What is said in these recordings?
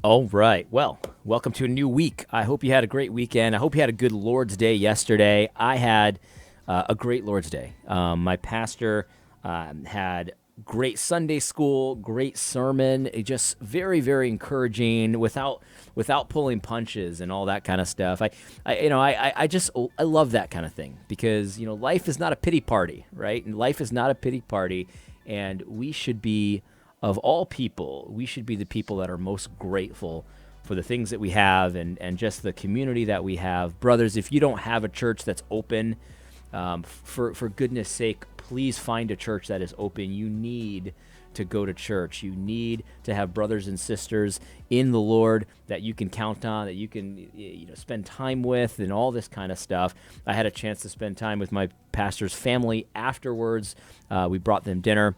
All right. Well, welcome to a new week. I hope you had a great weekend. I hope you had a good Lord's Day yesterday. I had a great Lord's Day. My pastor had great Sunday school, great sermon, just very, very encouraging without pulling punches and all that kind of stuff. I love that kind of thing because life is not a pity party, right? And life is not a pity party, and we should be. Of all people, we should be the people that are most grateful for the things that we have and just the community that we have. Brothers, if you don't have a church that's open, for goodness sake, please find a church that is open. You need to go to church. You need to have brothers and sisters in the Lord that you can count on, that you can spend time with and all this kind of stuff. I had a chance to spend time with my pastor's family afterwards. We brought them dinner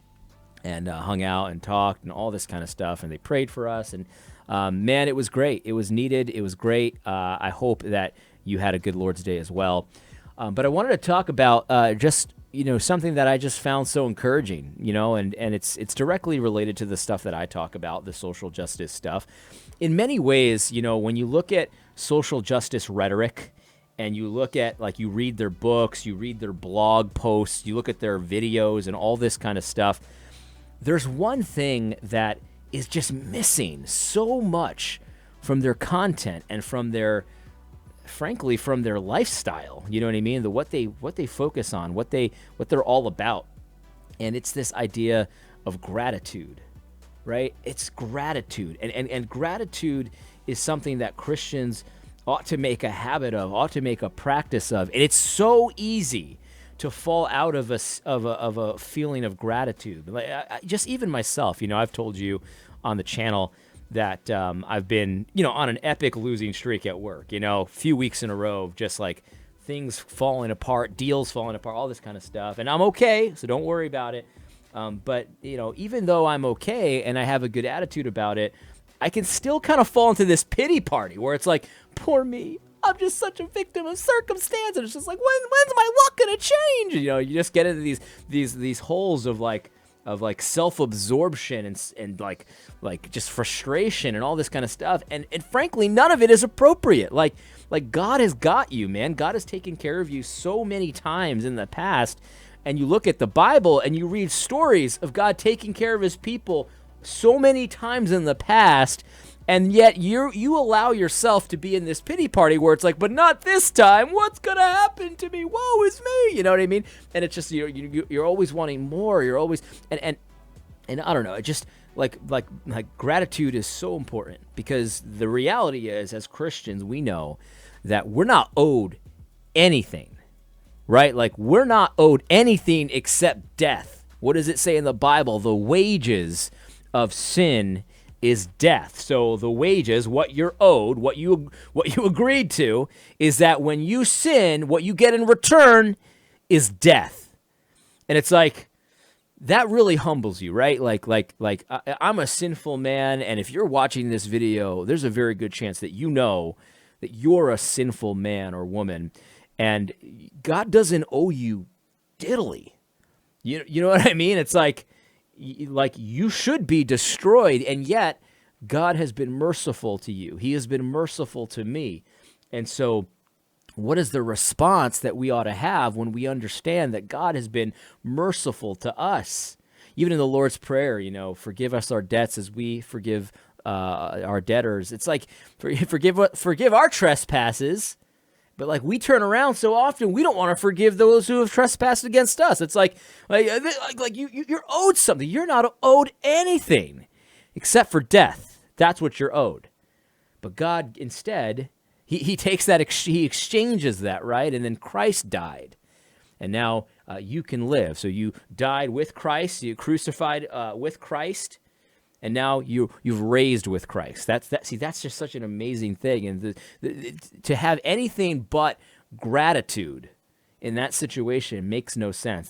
and hung out and talked and all this kind of stuff, and they prayed for us, and man, it was great. It was needed. It was great. I hope that you had a good Lord's Day as well. But I wanted to talk about just something that I just found so encouraging, and it's directly related to the stuff that I talk about, the social justice stuff. In many ways, when you look at social justice rhetoric, and you look at, you read their books, you read their blog posts, you look at their videos and all this kind of stuff, there's one thing that is just missing so much from their content and from frankly, from their lifestyle. You know what I mean? What they focus on, what they're all about. And it's this idea of gratitude, right? It's gratitude. And gratitude is something that Christians ought to make a habit of, ought to make a practice of. And it's so easy to fall out of a feeling of gratitude. Just even myself, I've told you on the channel that I've been, on an epic losing streak at work, a few weeks in a row of just things falling apart, deals falling apart, all this kind of stuff. And I'm okay, so don't worry about it. But, even though I'm okay and I have a good attitude about it, I can still kind of fall into this pity party where it's like, poor me. I'm just such a victim of circumstance, and it's just when's my luck gonna change? You just get into these holes of self-absorption and just frustration and all this kind of stuff, and frankly, none of it is appropriate. Like God has got you, man. God has taken care of you so many times in the past, and you look at the Bible and you read stories of God taking care of His people so many times in the past. And yet you allow yourself to be in this pity party where it's but not this time. What's gonna happen to me? Woe is me. You know what I mean? And it's just you're always wanting more. You're always and I don't know. It just like gratitude is so important because the reality is, as Christians, we know that we're not owed anything, right? We're not owed anything except death. What does it say in the Bible? The wages of sin is death. So the wages, what you're owed, what you agreed to, is that when you sin, what you get in return is death. And it's that really humbles you, right? I'm a sinful man, and if you're watching this video, there's a very good chance that you know that you're a sinful man or woman, and God doesn't owe you diddly. You know what I mean? It's you should be destroyed, and yet God has been merciful to you. He has been merciful to me. And so what is the response that we ought to have when we understand that God has been merciful to us? Even in the Lord's Prayer, forgive us our debts as we forgive our debtors. It's forgive our trespasses. But we turn around so often, we don't want to forgive those who have trespassed against us. It's you're owed something. You're not owed anything except for death. That's what you're owed. But God instead, he takes that, he exchanges that, right? And then Christ died. And now you can live. So you died with Christ, you crucified with Christ, and now you've raised with Christ. That's just such an amazing thing. And to have anything but gratitude in that situation makes no sense.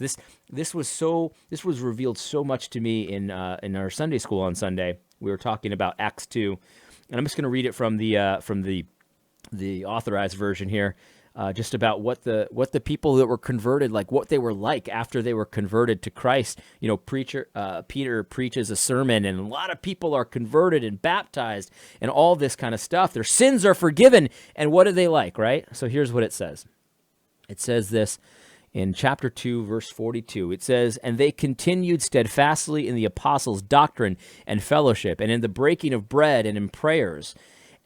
This was revealed so much to me in our Sunday school on Sunday. We were talking about Acts 2, and I'm just going to read it from the authorized version here. just about what the people that were converted, like what they were like after they were converted to Christ. Peter preaches a sermon, and a lot of people are converted and baptized, and all this kind of stuff. Their sins are forgiven, and what are they like, right? So here's what it says. It says this in chapter 2, verse 42. It says, "And they continued steadfastly in the apostles' doctrine and fellowship, and in the breaking of bread and in prayers.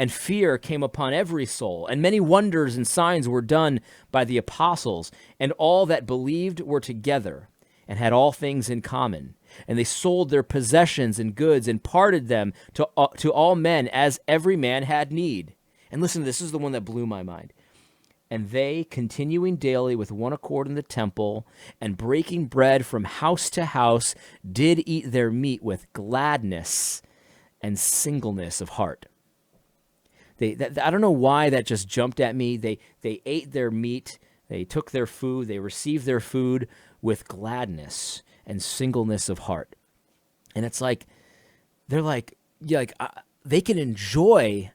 And fear came upon every soul, and many wonders and signs were done by the apostles, and all that believed were together, and had all things in common. And they sold their possessions and goods, and parted them to all men as every man had need." And listen, this is the one that blew my mind. "And they, continuing daily with one accord in the temple, and breaking bread from house to house, did eat their meat with gladness and singleness of heart." I don't know why that just jumped at me. They ate their meat, they took their food, they received their food with gladness and singleness of heart. And it's like, they're like, they can enjoy,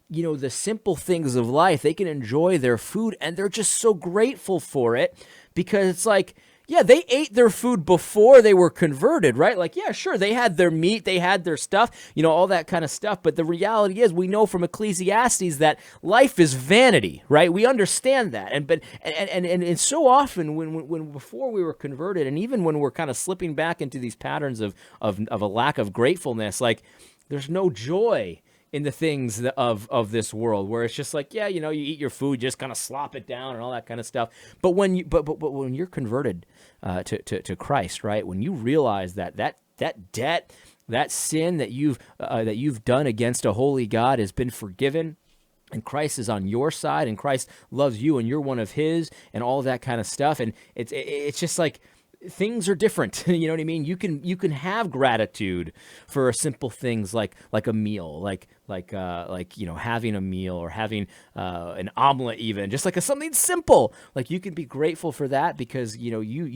the simple things of life. They can enjoy their food, and they're just so grateful for it, because it's like, yeah, they ate their food before they were converted, right? Like, yeah, sure, they had their meat, they had their stuff, all that kind of stuff. But the reality is, we know from Ecclesiastes that life is vanity, right? We understand that. And so often when before we were converted, and even when we're kind of slipping back into these patterns of a lack of gratefulness, like, there's no joy in the things of this world, where it's just like, yeah, you eat your food, just kind of slop it down and all that kind of stuff. But when you're converted to Christ, right? When you realize that debt, that sin that you've done against a holy God has been forgiven, and Christ is on your side, and Christ loves you, and you're one of His, and all of that kind of stuff, and it's just like, things are different. You know what I mean? You can have gratitude for simple things like a meal, like having a meal, or having an omelet, even just like something simple. Like, you can be grateful for that, because you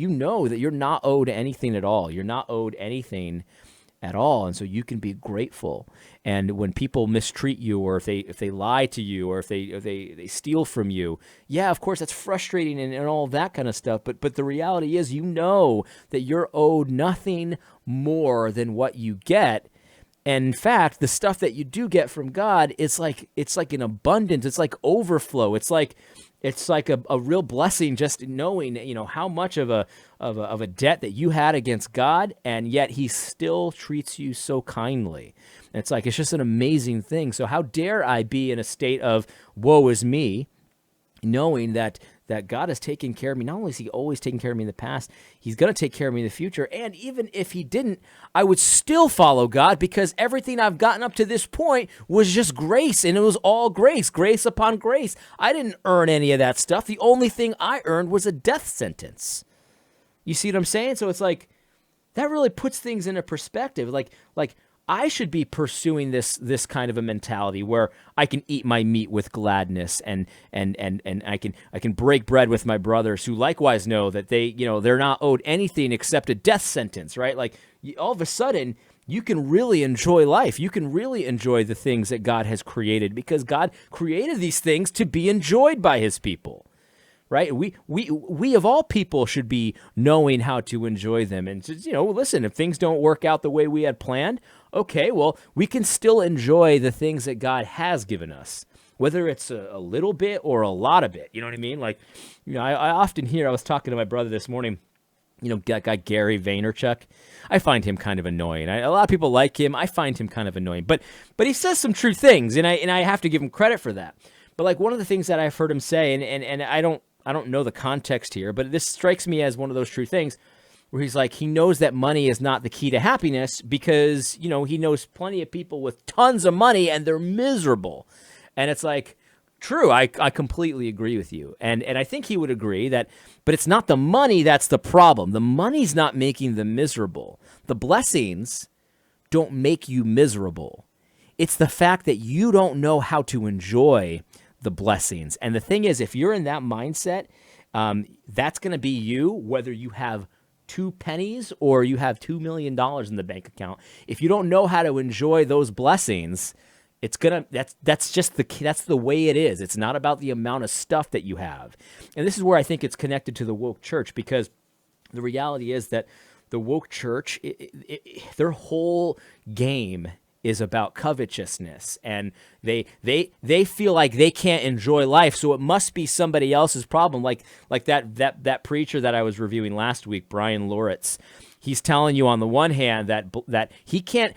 know that you're not owed anything at all. You're not owed anything at all, and so you can be grateful. And when people mistreat you, or if they lie to you, or if they steal from you, yeah, of course that's frustrating and all that kind of stuff. But the reality is, that you're owed nothing more than what you get. And in fact, the stuff that you do get from God, it's like an abundance. It's like overflow. It's like a real blessing, just knowing, how much of a debt that you had against God, and yet He still treats you so kindly. And it's just an amazing thing. So how dare I be in a state of woe is me, knowing that God has taken care of me. Not only has He always taken care of me in the past, He's going to take care of me in the future. And even if He didn't, I would still follow God, because everything I've gotten up to this point was just grace, and it was all grace upon grace. I didn't earn any of that stuff. The only thing I earned was a death sentence. You see what I'm saying? So it's like, that really puts things into perspective. Like I should be pursuing this kind of a mentality, where I can eat my meat with gladness, and I can break bread with my brothers, who likewise know that they're not owed anything except a death sentence, right? Like, all of a sudden, you can really enjoy life. You can really enjoy the things that God has created, because God created these things to be enjoyed by His people. Right? We of all people should be knowing how to enjoy them. And listen, if things don't work out the way we had planned, okay, well, we can still enjoy the things that God has given us, whether it's a little bit or a lot of it. You know what I mean? Like, I often hear, I was talking to my brother this morning, that guy Gary Vaynerchuk. I find him kind of annoying. A lot of people like him. I find him kind of annoying, but he says some true things, and I have to give him credit for that. But like, one of the things that I've heard him say, and I don't know the context here, but this strikes me as one of those true things, where he's like, he knows that money is not the key to happiness, because, he knows plenty of people with tons of money and they're miserable. And it's like, true, I completely agree with you. And I think he would agree that, but it's not the money that's the problem. The money's not making them miserable. The blessings don't make you miserable. It's the fact that you don't know how to enjoy the blessings. And the thing is, if you're in that mindset, that's going to be you, whether you have 2 pennies or you have $2 million in the bank account. If you don't know how to enjoy those blessings, That's the way it is. It's not about the amount of stuff that you have. And this is where I think it's connected to the woke church, because the reality is that the woke church, their whole game is about covetousness, and they feel like they can't enjoy life, so it must be somebody else's problem. Like that preacher that I was reviewing last week, Brian Loritz. He's telling you on the one hand that he can't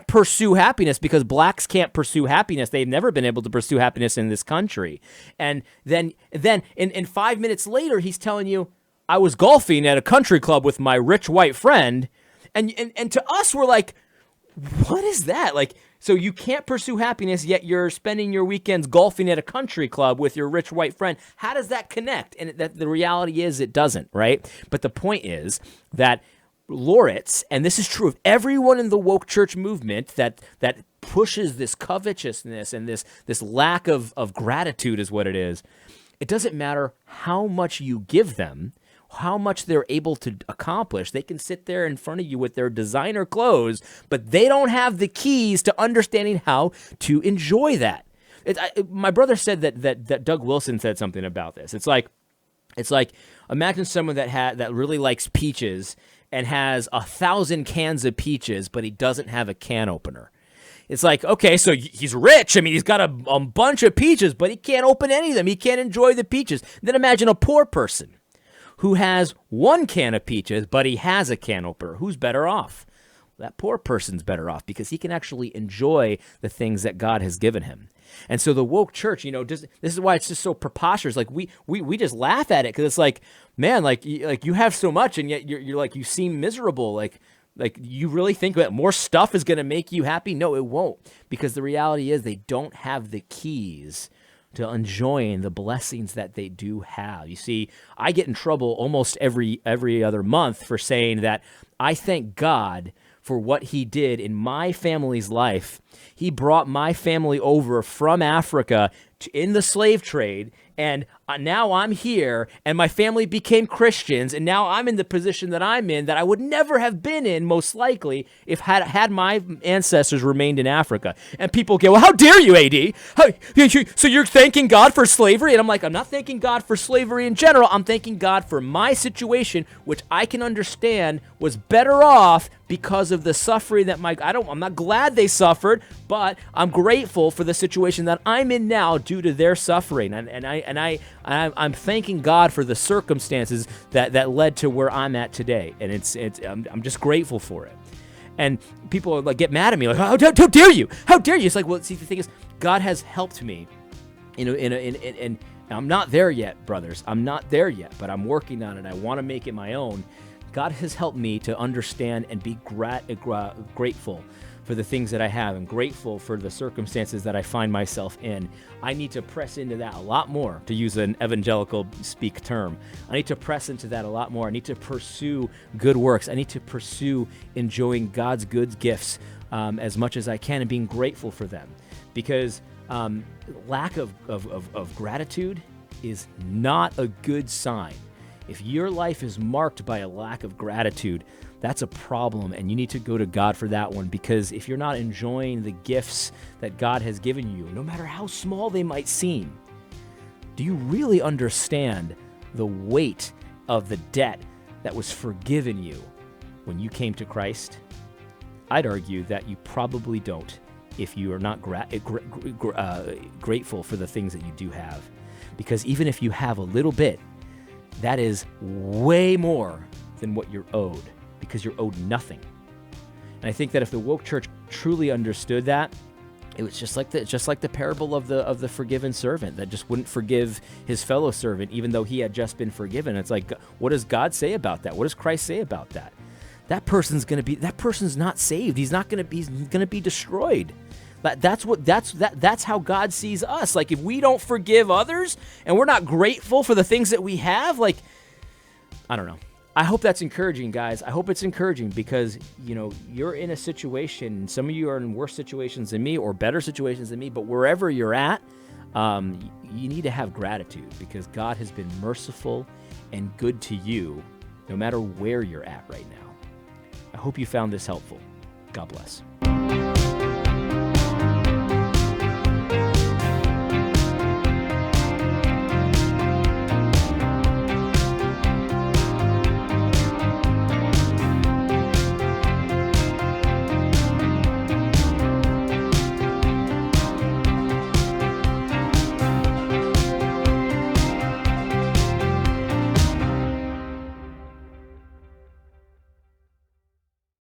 pursue happiness because blacks can't pursue happiness. They've never been able to pursue happiness in this country. And then in 5 minutes later, he's telling you, I was golfing at a country club with my rich white friend, and to us, we're like, what is that? Like, so you can't pursue happiness, yet you're spending your weekends golfing at a country club with your rich white friend. How does that connect? And the reality is it doesn't, right? But the point is that Loritz, and this is true of everyone in the woke church movement that pushes this covetousness and this lack of gratitude is what it is. It doesn't matter how much you give them, how much they're able to accomplish. They can sit there in front of you with their designer clothes, but they don't have the keys to understanding how to enjoy that. My brother said that Doug Wilson said something about this. It's like imagine someone that really likes peaches and has 1,000 cans of peaches, but he doesn't have a can opener. It's like, okay, so he's rich. I mean, he's got a bunch of peaches, but he can't open any of them. He can't enjoy the peaches. Then imagine a poor person who has 1 can of peaches, but he has a can opener. Who's better off? That poor person's better off because he can actually enjoy the things that God has given him. And so the woke church, this is why it's just so preposterous. Like we just laugh at it because it's like, man, like you have so much and yet you're like, you seem miserable. Like you really think that more stuff is going to make you happy? No, it won't, because the reality is they don't have the keys to enjoying the blessings that they do have. You see, I get in trouble almost every other month for saying that I thank God for what he did in my family's life. He brought my family over from Africa in the slave trade, and now I'm here, and my family became Christians, and now I'm in the position that I'm in that I would never have been in, most likely, if had my ancestors remained in Africa. And people go, well, how dare you, AD? So you're thanking God for slavery? And I'm like, I'm not thanking God for slavery in general. I'm thanking God for my situation, which I can understand was better off because of the suffering that I'm not glad they suffered, but I'm grateful for the situation that I'm in now due to their suffering. I'm thanking God for the circumstances that led to where I'm at today, and I'm just grateful for it. And people like get mad at me, like, how dare you? How dare you? It's like, well, see, the thing is, God has helped me, and I'm not there yet, brothers. I'm not there yet, but I'm working on it. I want to make it my own. God has helped me to understand and be grateful for the things that I have and grateful for the circumstances that I find myself in. I need to press into that a lot more, to use an evangelical speak term. I need to press into that a lot more. I need to pursue good works. I need to pursue enjoying God's good gifts as much as I can and being grateful for them. Because lack of gratitude is not a good sign. If your life is marked by a lack of gratitude, that's a problem, and you need to go to God for that one, because if you're not enjoying the gifts that God has given you, no matter how small they might seem, do you really understand the weight of the debt that was forgiven you when you came to Christ? I'd argue that you probably don't if you are not grateful for the things that you do have, because even if you have a little bit, that is way more than what you're owed, because you're owed nothing. And I think that if the woke church truly understood that, it was just like the parable of the forgiven servant that just wouldn't forgive his fellow servant, even though he had just been forgiven. It's like, what does God say about that? What does Christ say about that? That person's not saved. He's gonna be destroyed. That's how God sees us. Like, if we don't forgive others and we're not grateful for the things that we have, like, I don't know. I hope that's encouraging, guys. I hope it's encouraging, because, you're in a situation, some of you are in worse situations than me or better situations than me, but wherever you're at, you need to have gratitude, because God has been merciful and good to you no matter where you're at right now. I hope you found this helpful. God bless.